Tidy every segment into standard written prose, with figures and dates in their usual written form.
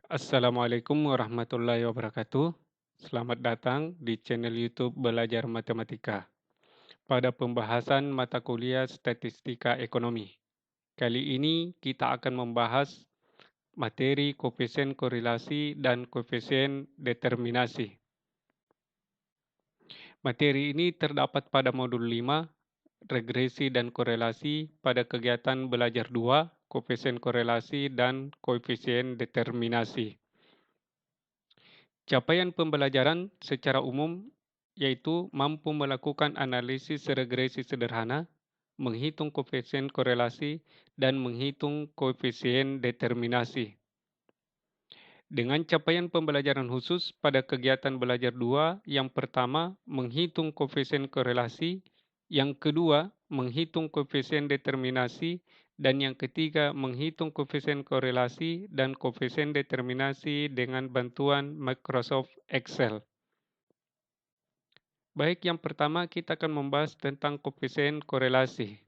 Assalamualaikum warahmatullahi wabarakatuh. Selamat datang di channel YouTube Belajar Matematika pada pembahasan mata kuliah Statistika Ekonomi. Kali ini kita akan membahas materi koefisien korelasi dan koefisien determinasi. Materi ini terdapat pada modul 5, regresi dan korelasi pada kegiatan belajar 2, koefisien korelasi dan koefisien determinasi. Capaian pembelajaran secara umum yaitu mampu melakukan analisis regresi sederhana, menghitung koefisien korelasi, dan menghitung koefisien determinasi. Dengan capaian pembelajaran khusus pada kegiatan belajar 2, yang pertama menghitung koefisien korelasi, yang kedua menghitung koefisien determinasi, dan yang ketiga menghitung koefisien korelasi dan koefisien determinasi dengan bantuan Microsoft Excel. Baik, yang pertama kita akan membahas tentang koefisien korelasi.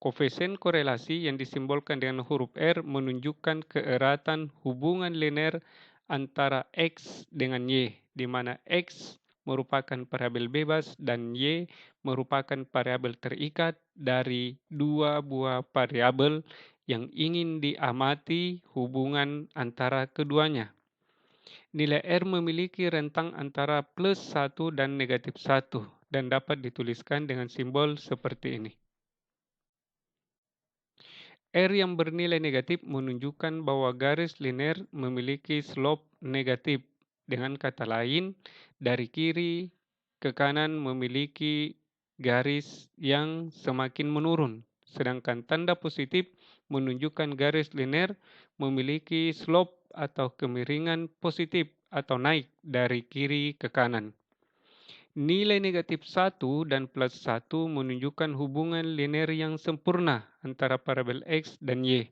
Koefisien korelasi yang disimbolkan dengan huruf R menunjukkan keeratan hubungan linear antara X dengan Y, di mana X merupakan variabel bebas dan Y merupakan variabel terikat dari dua buah variabel yang ingin diamati hubungan antara keduanya. Nilai R memiliki rentang antara +1 dan -1 dan dapat dituliskan dengan simbol seperti ini. R yang bernilai negatif menunjukkan bahwa garis linear memiliki slope negatif. Dengan kata lain, dari kiri ke kanan memiliki garis yang semakin menurun. Sedangkan tanda positif menunjukkan garis linear memiliki slope atau kemiringan positif atau naik dari kiri ke kanan. Nilai negatif 1 dan plus 1 menunjukkan hubungan linear yang sempurna antara variabel X dan Y,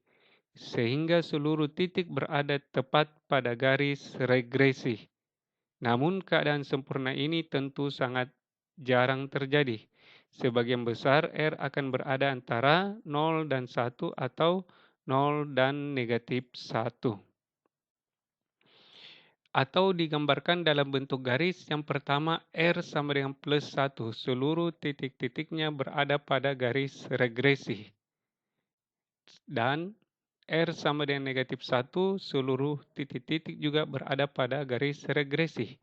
sehingga seluruh titik berada tepat pada garis regresi. Namun keadaan sempurna ini tentu sangat jarang terjadi. Sebagian besar R akan berada antara 0 dan 1 atau 0 dan negatif 1. Atau digambarkan dalam bentuk garis. Yang pertama, R sama dengan +1. Seluruh titik-titiknya berada pada garis regresi. Dan R sama dengan -1, seluruh titik-titik juga berada pada garis regresi.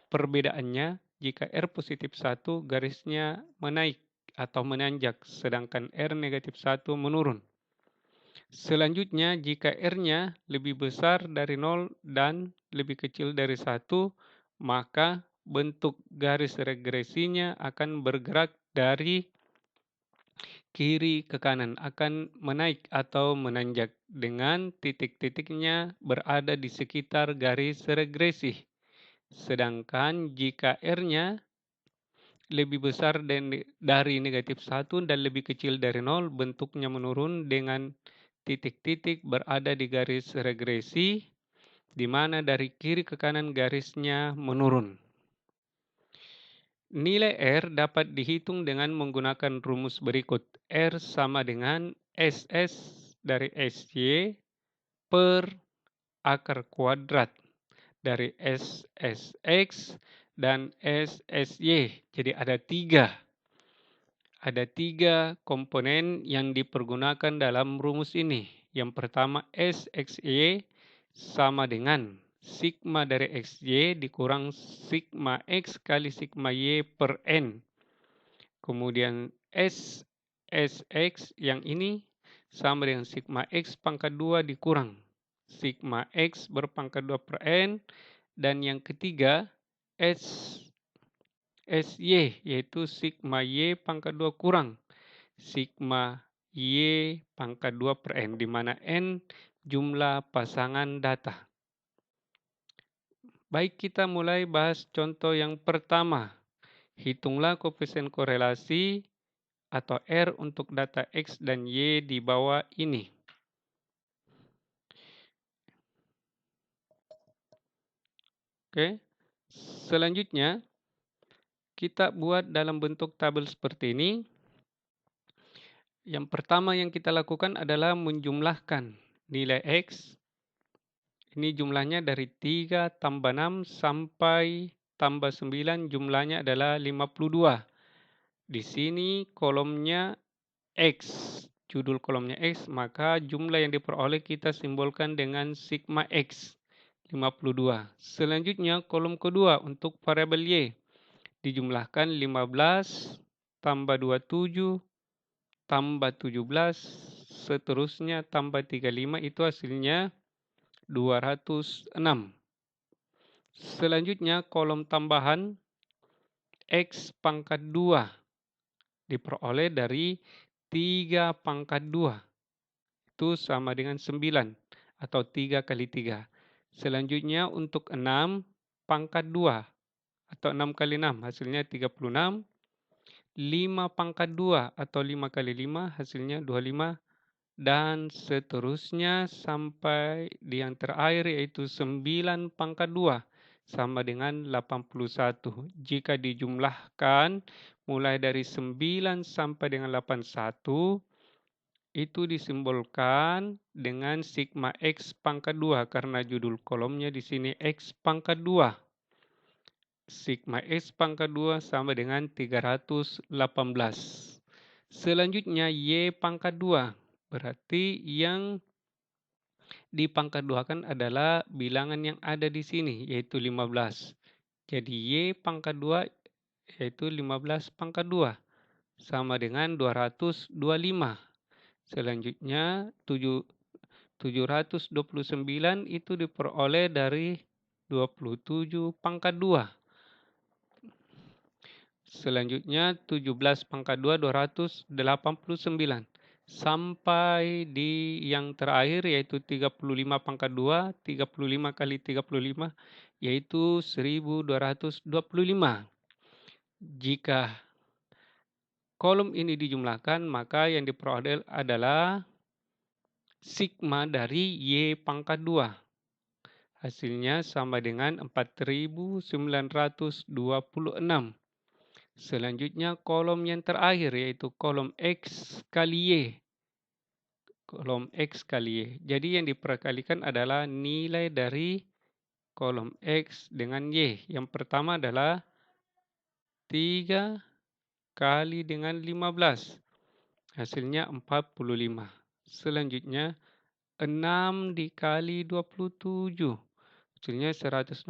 Perbedaannya, jika R positif 1, garisnya menaik atau menanjak, sedangkan R negatif 1 menurun. Selanjutnya, jika R-nya lebih besar dari 0 dan lebih kecil dari 1, maka bentuk garis regresinya akan bergerak dari kiri ke kanan, akan menaik atau menanjak dengan titik-titiknya berada di sekitar garis regresi. Sedangkan jika R-nya lebih besar dari negatif 1 dan lebih kecil dari 0, bentuknya menurun dengan titik-titik berada di garis regresi, di mana dari kiri ke kanan garisnya menurun. Nilai R dapat dihitung dengan menggunakan rumus berikut. R sama dengan SS dari SY per akar kuadrat dari SSX dan SSY. Jadi ada tiga komponen yang dipergunakan dalam rumus ini. Yang pertama SXY sama dengan sigma dari XY dikurang sigma X kali sigma Y per N. Kemudian SSX yang ini sama dengan sigma X pangkat 2 dikurang sigma X berpangkat 2 per N. Dan yang ketiga SY yaitu sigma Y pangkat 2 kurang sigma Y pangkat 2 per N, di mana N jumlah pasangan data. Baik, kita mulai bahas contoh yang pertama. Hitunglah koefisien korelasi atau R untuk data X dan Y di bawah ini. Oke. Selanjutnya, kita buat dalam bentuk tabel seperti ini. Yang pertama yang kita lakukan adalah menjumlahkan nilai X, Ini jumlahnya dari 3 tambah 6 sampai tambah 9 jumlahnya adalah 52. Di sini kolomnya X, judul kolomnya X, maka jumlah yang diperoleh kita simbolkan dengan sigma X, 52. Selanjutnya kolom kedua untuk variabel Y, dijumlahkan 15 tambah 27 tambah 17, seterusnya tambah 35, itu hasilnya 206. Selanjutnya kolom tambahan X pangkat 2 diperoleh dari 3 pangkat 2. Itu sama dengan 9 atau 3 kali 3. Selanjutnya untuk 6 pangkat 2 atau 6 kali 6 hasilnya 36. 5 pangkat 2 atau 5 kali 5 hasilnya 25. Dan seterusnya sampai di yang terakhir yaitu 9 pangkat 2 sama dengan 81. Jika dijumlahkan mulai dari 9 sampai dengan 81, itu disimbolkan dengan sigma X pangkat 2 karena judul kolomnya di sini X pangkat 2. Sigma X pangkat 2 sama dengan 318. Selanjutnya Y pangkat 2. Berarti yang dipangkat 2 kan adalah bilangan yang ada di sini yaitu 15. Jadi Y pangkat 2 yaitu 15 pangkat 2 sama dengan 225. Selanjutnya 729 itu diperoleh dari 27 pangkat 2. Selanjutnya 17 pangkat 2, 289. Sampai di yang terakhir yaitu 35 pangkat 2, 35 kali 35 yaitu 1225. Jika kolom ini dijumlahkan maka yang diperoleh adalah sigma dari Y pangkat 2. Hasilnya sama dengan 4926. Selanjutnya kolom yang terakhir yaitu kolom X kali Y. Kolom X kali Y. Jadi yang diperkalikan adalah nilai dari kolom X dengan Y. Yang pertama adalah 3 kali dengan 15. Hasilnya 45. Selanjutnya 6 dikali 27. Hasilnya 162.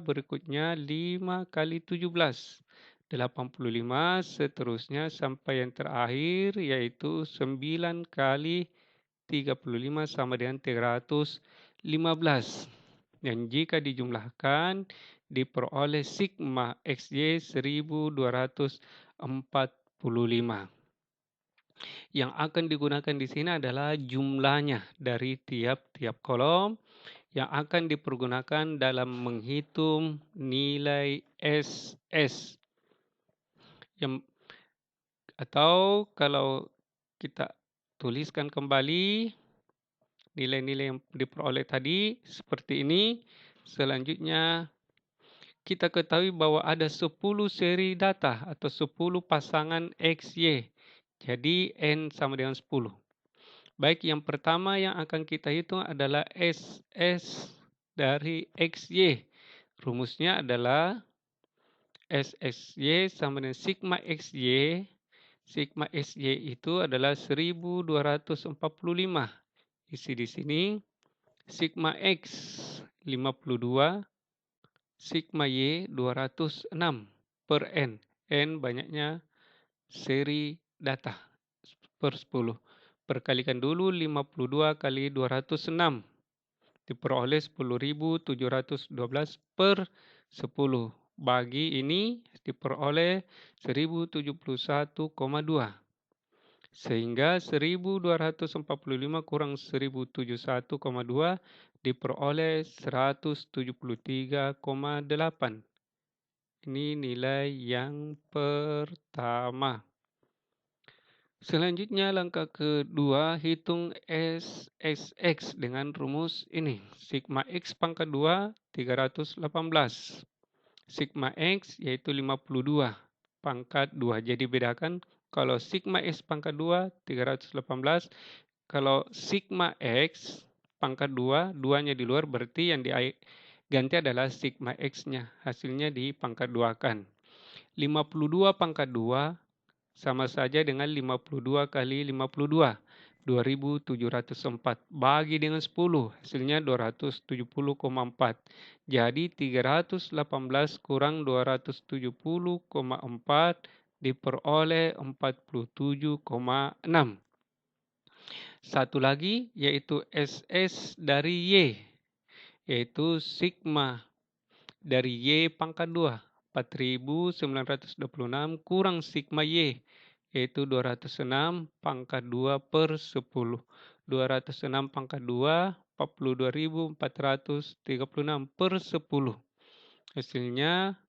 Berikutnya 5 kali 17. 85, seterusnya sampai yang terakhir yaitu 9 kali 35 sama dengan 315. Dan jika dijumlahkan diperoleh sigma XY 1245. Yang akan digunakan di sini adalah jumlahnya dari tiap-tiap kolom yang akan dipergunakan dalam menghitung nilai SS. Atau kalau kita tuliskan kembali nilai-nilai yang diperoleh tadi seperti ini. Selanjutnya kita ketahui bahwa ada 10 seri data atau 10 pasangan XY. Jadi N sama dengan 10. Baik, yang pertama yang akan kita hitung adalah SS dari XY. Rumusnya adalah SSY sama dengan sigma XY. Sigma SY itu adalah 1245. Isi di sini. Sigma X 52. Sigma Y 206 per N. N banyaknya seri data per 10. Perkalikan dulu 52 kali 206. Diperoleh 10.712 per 10. Bagi ini diperoleh 1071,2. Sehingga 1245 kurang 1071,2 diperoleh 173,8. Ini nilai yang pertama. Selanjutnya langkah kedua, hitung SSX dengan rumus ini. Sigma X pangkat 2, 318. Sigma X yaitu 52 pangkat 2. Jadi bedakan kalau sigma X pangkat 2, 318. Kalau sigma X pangkat 2, 2-nya di luar, berarti yang diganti adalah sigma X-nya. Hasilnya di pangkat 2-kan. 52 pangkat 2 sama saja dengan 52 kali 52. 2704. Bagi dengan 10, hasilnya 270,4. Jadi 318 kurang 270,4 diperoleh 47,6. Satu lagi yaitu SS dari Y, yaitu sigma dari Y pangkat 2. 4926 kurang sigma Y, yaitu 206 pangkat 2 per 10. 206 pangkat 2, 42.436 per 10. Hasilnya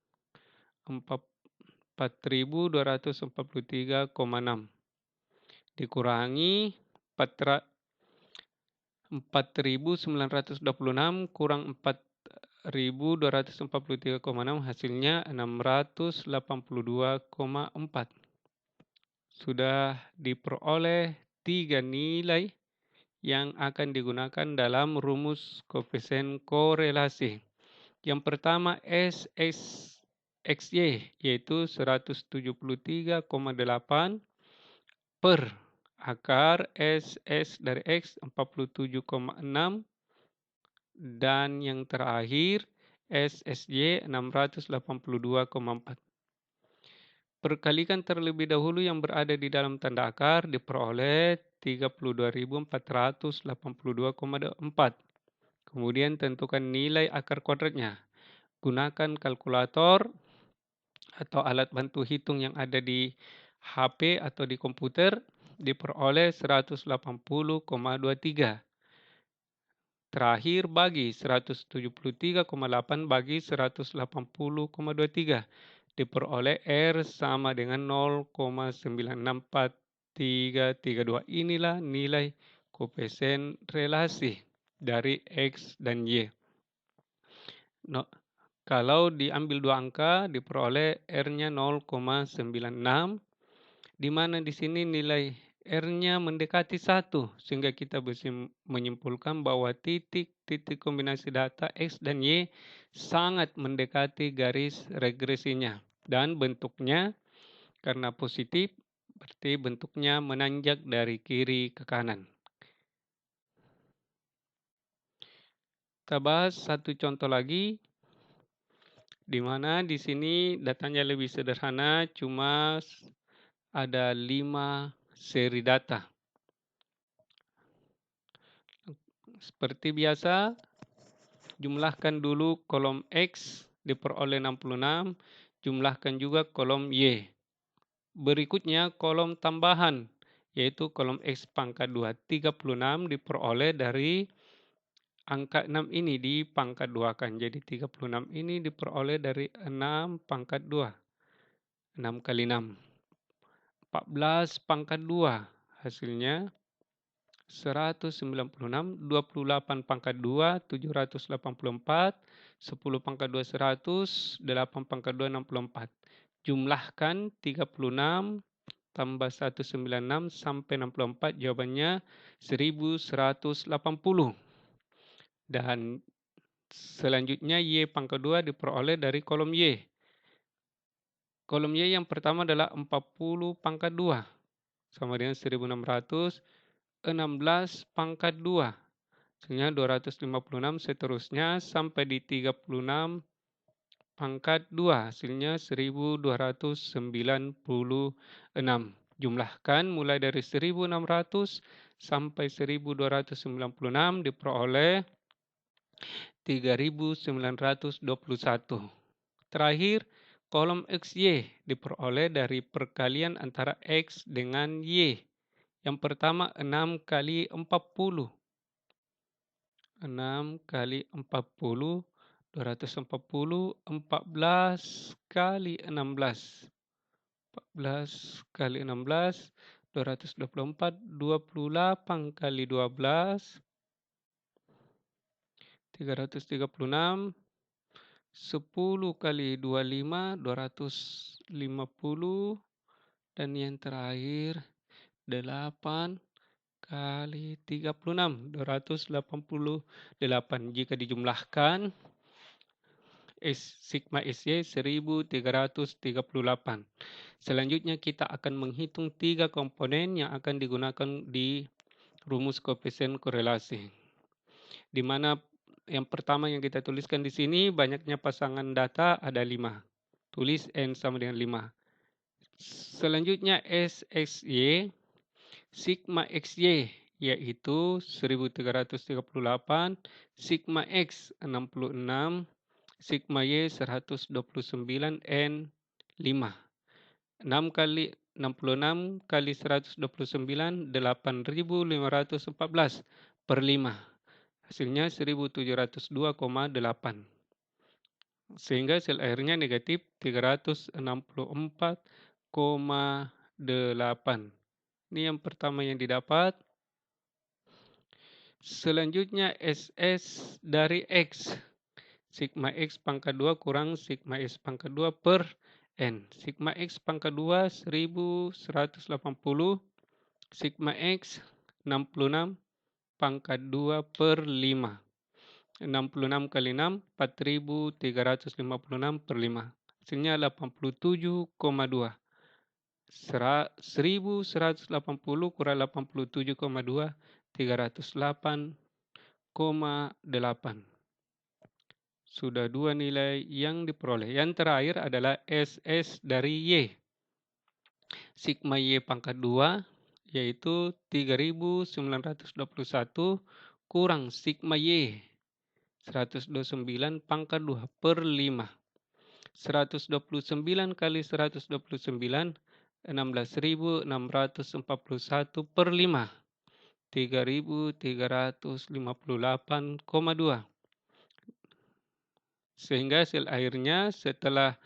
4.243,6. Dikurangi 4.926 kurang 4.243,6, hasilnya 682,4. Sudah diperoleh 3 nilai yang akan digunakan dalam rumus koefisien korelasi. Yang pertama SXY, yaitu 173,8 per akar SS dari X 47,6, dan yang terakhir SSY 682,4. Perkalikan terlebih dahulu yang berada di dalam tanda akar, diperoleh 32.482,4. Kemudian tentukan nilai akar kuadratnya. Gunakan kalkulator atau alat bantu hitung yang ada di HP atau di komputer, diperoleh 180,23. Terakhir bagi 173,8 bagi 180,23. Diperoleh R sama dengan 0,964332. Inilah nilai koefisien relasi dari X dan Y. Kalau diambil dua angka, diperoleh R-nya 0,96, di mana di sini nilai R-nya mendekati 1, sehingga kita bisa menyimpulkan bahwa titik-titik kombinasi data X dan Y sangat mendekati garis regresinya. Dan bentuknya, karena positif, berarti bentuknya menanjak dari kiri ke kanan. Kita bahas satu contoh lagi, di mana di sini datanya lebih sederhana, cuma ada 5 seri data. Seperti biasa, jumlahkan dulu kolom X, diperoleh 66, jumlahkan juga kolom Y. Berikutnya kolom tambahan, yaitu kolom X pangkat 2, 36 diperoleh dari angka 6 ini di pangkat 2 kan. Jadi 36 ini diperoleh dari 6 pangkat 2. 6 kali 6. 14 pangkat 2. Hasilnya 196, 28 pangkat 2, 784, 10 pangkat 2, 100, 8 pangkat 2, 64. Jumlahkan 36 tambah 196 sampai 64, jawabannya 1180. Dan selanjutnya Y pangkat 2 diperoleh dari kolom Y. Kolom Y yang pertama adalah 40 pangkat 2, sama dengan 1600. 16 pangkat 2, hasilnya 256, seterusnya sampai di 36 pangkat 2, hasilnya 1296. Jumlahkan mulai dari 1600 sampai 1296 diperoleh 3921. Terakhir, kolom XY diperoleh dari perkalian antara X dengan Y. Yang pertama 6 kali 40. 6 kali 40, 240, 14 kali 16. 14 kali 16, 224, 28 kali 12, 336, 10 kali 25, 250, dan yang terakhir 8 kali 36, 288. Jika dijumlahkan, sigma SY 1338. Selanjutnya kita akan menghitung 3 komponen yang akan digunakan di rumus koefisien korelasi. Di mana yang pertama yang kita tuliskan di sini banyaknya pasangan data ada 5. Tulis N sama dengan 5. Selanjutnya SXY, sigma XY yaitu 1338, sigma X 66, sigma Y 129, N 5. 6 kali 66 kali 129, 8.514 per 5. Hasilnya 1702,8. Sehingga sel airnya negatif 364,8. Ini yang pertama yang didapat. Selanjutnya SS dari X. Sigma X pangkat 2 kurang sigma S pangkat 2 per N. Sigma X pangkat 2 1180. Sigma X 66 pangkat 2 per 5. 66 kali 6, 4.356 per 5. Hasilnya 87,2. 1180 kurang 87,2, 308,8. Sudah 2 nilai yang diperoleh. Yang terakhir adalah SS dari Y. Sigma Y pangkat 2 yaitu 3.921 kurang sigma Y 129 pangkat 2 per 5. 129 kali 129, 16.641 per 5. 3.358,2. Sehingga hasil akhirnya setelah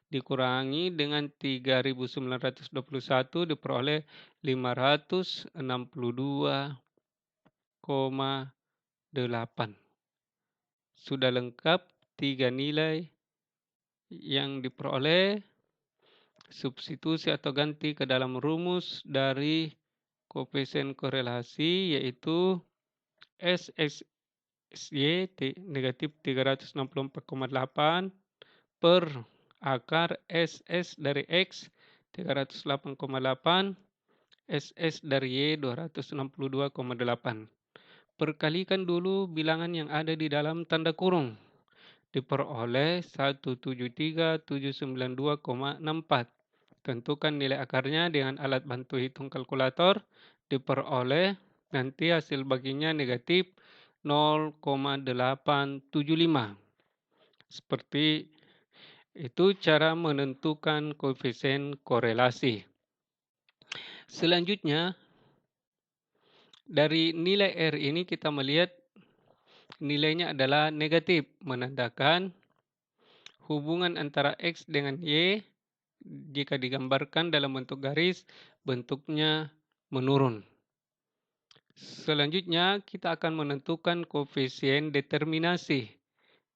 dikurangi dengan 3.921 diperoleh 562,8. Sudah lengkap 3 nilai yang diperoleh. Substitusi atau ganti ke dalam rumus dari koefisien korelasi yaitu SXY negatif 364,8 per akar SS dari X 308,8, SS dari Y 262,8. Perkalikan dulu bilangan yang ada di dalam tanda kurung. Diperoleh 173.792,64. Tentukan nilai akarnya dengan alat bantu hitung kalkulator. Diperoleh nanti hasil baginya negatif 0,875. Seperti itu cara menentukan koefisien korelasi. Selanjutnya, dari nilai R ini kita melihat nilainya adalah negatif, menandakan hubungan antara X dengan Y jika digambarkan dalam bentuk garis, bentuknya menurun. Selanjutnya, kita akan menentukan koefisien determinasi.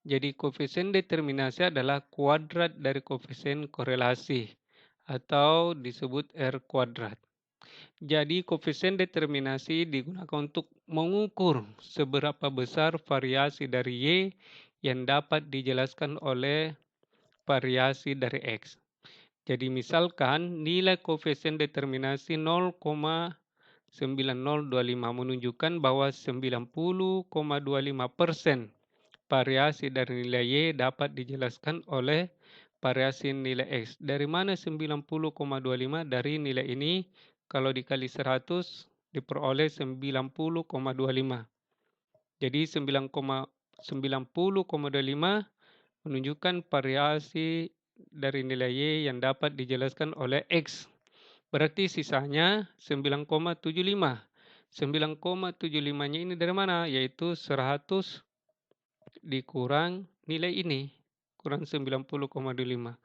Jadi, koefisien determinasi adalah kuadrat dari koefisien korelasi atau disebut R kuadrat. Jadi, koefisien determinasi digunakan untuk mengukur seberapa besar variasi dari Y yang dapat dijelaskan oleh variasi dari X. Jadi misalkan nilai koefisien determinasi 0,9025 menunjukkan bahwa 90,25% variasi dari nilai Y dapat dijelaskan oleh variasi nilai X. Dari mana 90,25? Dari nilai ini kalau dikali 100 diperoleh 90,25. Jadi 90,25 menunjukkan variasi dari nilai Y yang dapat dijelaskan oleh X. Berarti sisanya 9,75. 9,75-nya ini dari mana? Yaitu 100 dikurang nilai ini. Kurang 90,25.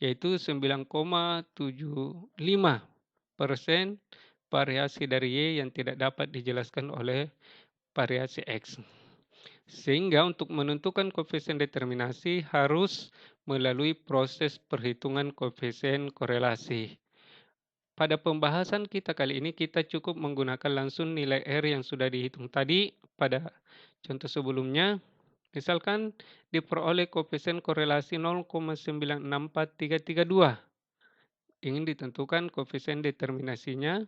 Yaitu 9,75% variasi dari Y yang tidak dapat dijelaskan oleh variasi X. Sehingga untuk menentukan koefisien determinasi harus melalui proses perhitungan koefisien korelasi. Pada pembahasan kita kali ini, kita cukup menggunakan langsung nilai R yang sudah dihitung tadi pada contoh sebelumnya. Misalkan diperoleh koefisien korelasi 0,964332. Ingin ditentukan koefisien determinasinya,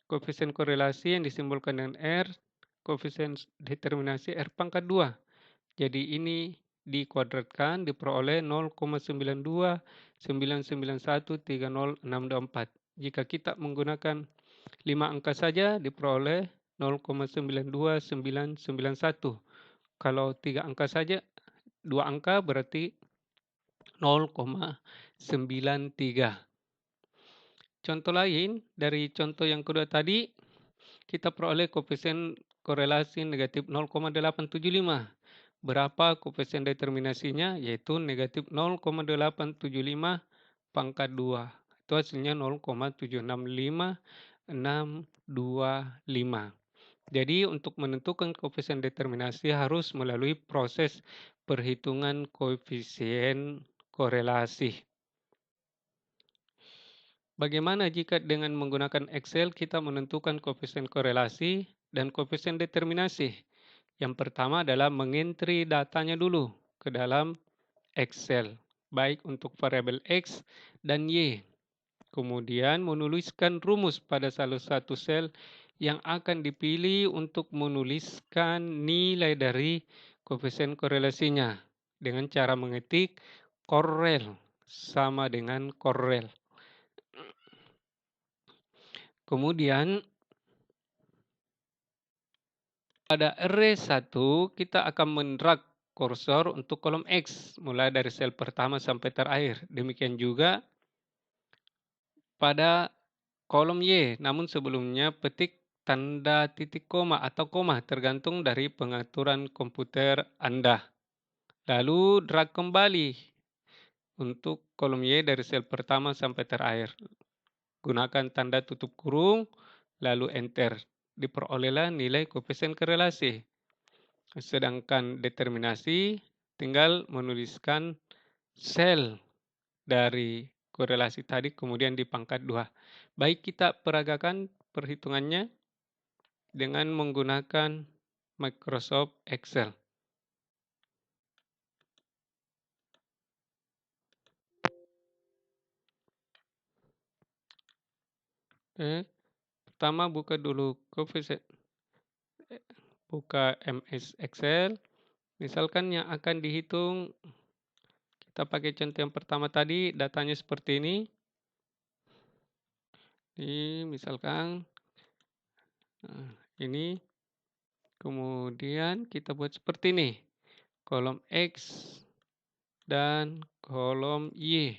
koefisien korelasi yang disimbolkan dengan R, koefisien determinasi R pangkat 2. Jadi ini dikuadratkan diperoleh 0,9299130624. Jika kita menggunakan 5 angka saja diperoleh 0,929991. Kalau 3 angka saja, 2 angka berarti 0,93. Contoh lain dari contoh yang kedua tadi, kita peroleh koefisien korelasi negatif 0,875. Berapa koefisien determinasinya? Yaitu negatif 0,875 pangkat 2. Itu hasilnya 0,765625. Jadi untuk menentukan koefisien determinasi harus melalui proses perhitungan koefisien korelasi. Bagaimana jika dengan menggunakan Excel kita menentukan koefisien korelasi dan koefisien determinasi? Yang pertama adalah mengentry datanya dulu ke dalam Excel, baik untuk variabel X dan Y. Kemudian menuliskan rumus pada salah satu sel yang akan dipilih untuk menuliskan nilai dari koefisien korelasinya dengan cara mengetik korel sama dengan korel. Kemudian pada array 1 kita akan mendrag kursor untuk kolom X mulai dari sel pertama sampai terakhir. Demikian juga pada kolom Y, namun sebelumnya petik tanda titik koma atau koma tergantung dari pengaturan komputer Anda. Lalu drag kembali untuk kolom Y dari sel pertama sampai terakhir. Gunakan tanda tutup kurung, lalu enter. Diperolehlah nilai koefisien korelasi. Sedangkan determinasi tinggal menuliskan sel dari korelasi tadi kemudian di pangkat 2. Baik kita peragakan perhitungannya dengan menggunakan Microsoft Excel. Pertama buka dulu koefisien, buka MS Excel. Misalkan yang akan dihitung, kita pakai contoh yang pertama tadi, datanya seperti ini. Ini misalkan ini, kemudian kita buat seperti ini, kolom X dan kolom Y.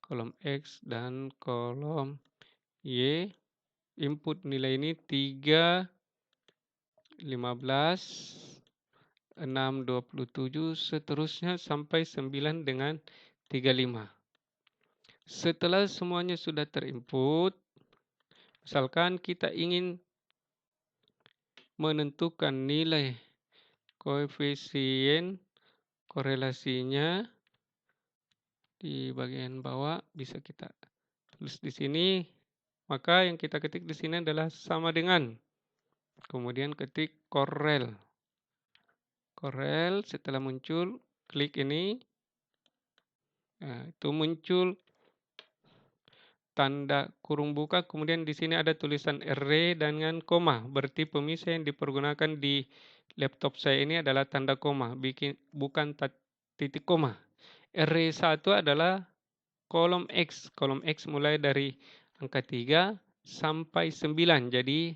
Kolom X dan kolom Y. Input nilai ini 3, 15, 6, 27, seterusnya sampai 9 dengan 35. Setelah semuanya sudah terinput, misalkan kita ingin menentukan nilai koefisien korelasinya di bagian bawah, bisa kita tulis di sini. Maka yang kita ketik di sini adalah sama dengan. Kemudian ketik korel. Korel setelah muncul, klik ini. Nah, itu muncul tanda kurung buka, kemudian di sini ada tulisan array dengan koma. Berarti pemisah yang dipergunakan di laptop saya ini adalah tanda koma, bukan titik koma. Array 1 adalah kolom X. Kolom X mulai dari angka 3 sampai 9. Jadi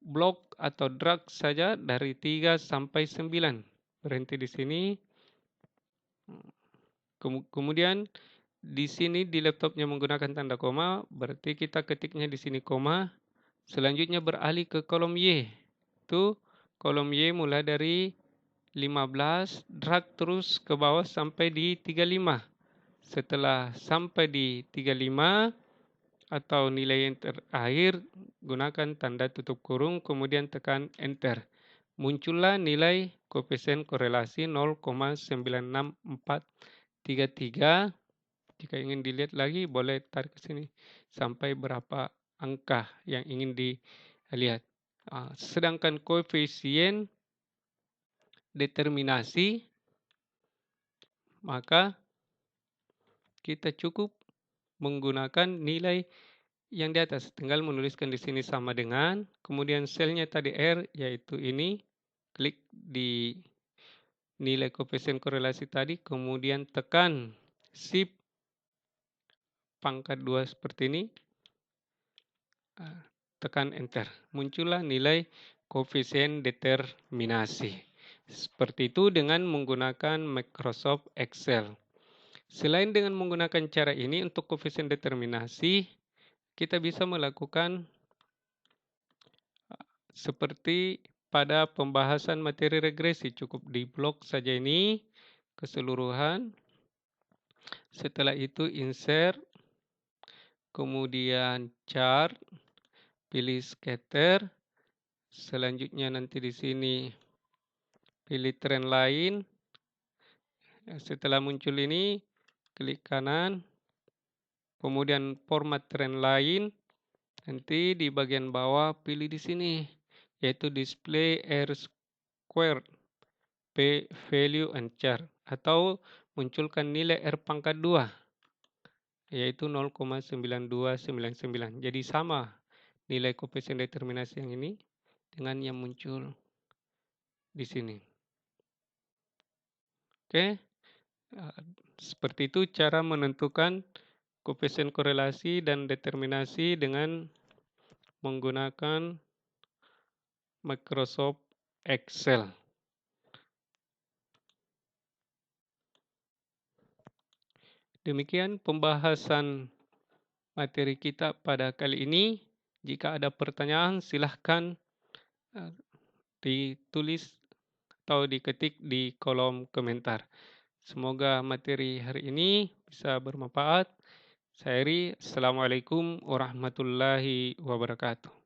blok atau drag saja dari 3 sampai 9. Berhenti di sini. Kemudian di sini di laptopnya menggunakan tanda koma, berarti kita ketiknya di sini koma. Selanjutnya beralih ke kolom Y. Itu kolom Y mulai dari 15, drag terus ke bawah sampai di 35. Setelah sampai di 35 atau nilai yang terakhir, gunakan tanda tutup kurung, kemudian tekan enter. Muncullah nilai koefisien korelasi 0,96433. Jika ingin dilihat lagi, boleh tarik ke sini. sampai berapa angka yang ingin dilihat. Sedangkan koefisien determinasi, maka kita cukup menggunakan nilai yang di atas. Tinggal menuliskan di sini sama dengan, kemudian selnya tadi R, yaitu ini, klik di nilai koefisien korelasi tadi, kemudian tekan Shift pangkat 2 seperti ini, tekan Enter. Muncullah nilai koefisien determinasi. Seperti itu dengan menggunakan Microsoft Excel. Selain dengan menggunakan cara ini untuk koefisien determinasi, kita bisa melakukan seperti pada pembahasan materi regresi. Cukup di blok saja ini keseluruhan. Setelah itu insert, kemudian chart, pilih scatter. Selanjutnya nanti di sini pilih trend line. Setelah muncul ini, klik kanan, kemudian format trend line. Nanti di bagian bawah pilih di sini, yaitu display R squared, P value and chart, atau munculkan nilai R pangkat 2, yaitu 0,9299. Jadi sama nilai koefisien determinasi yang ini dengan yang muncul di sini. Oke, seperti itu cara menentukan koefisien korelasi dan determinasi dengan menggunakan Microsoft Excel. Demikian pembahasan materi kita pada kali ini. Jika ada pertanyaan, silahkan ditulis atau diketik di kolom komentar. Semoga materi hari ini bisa bermanfaat. Saya Eri, Assalamualaikum warahmatullahi wabarakatuh.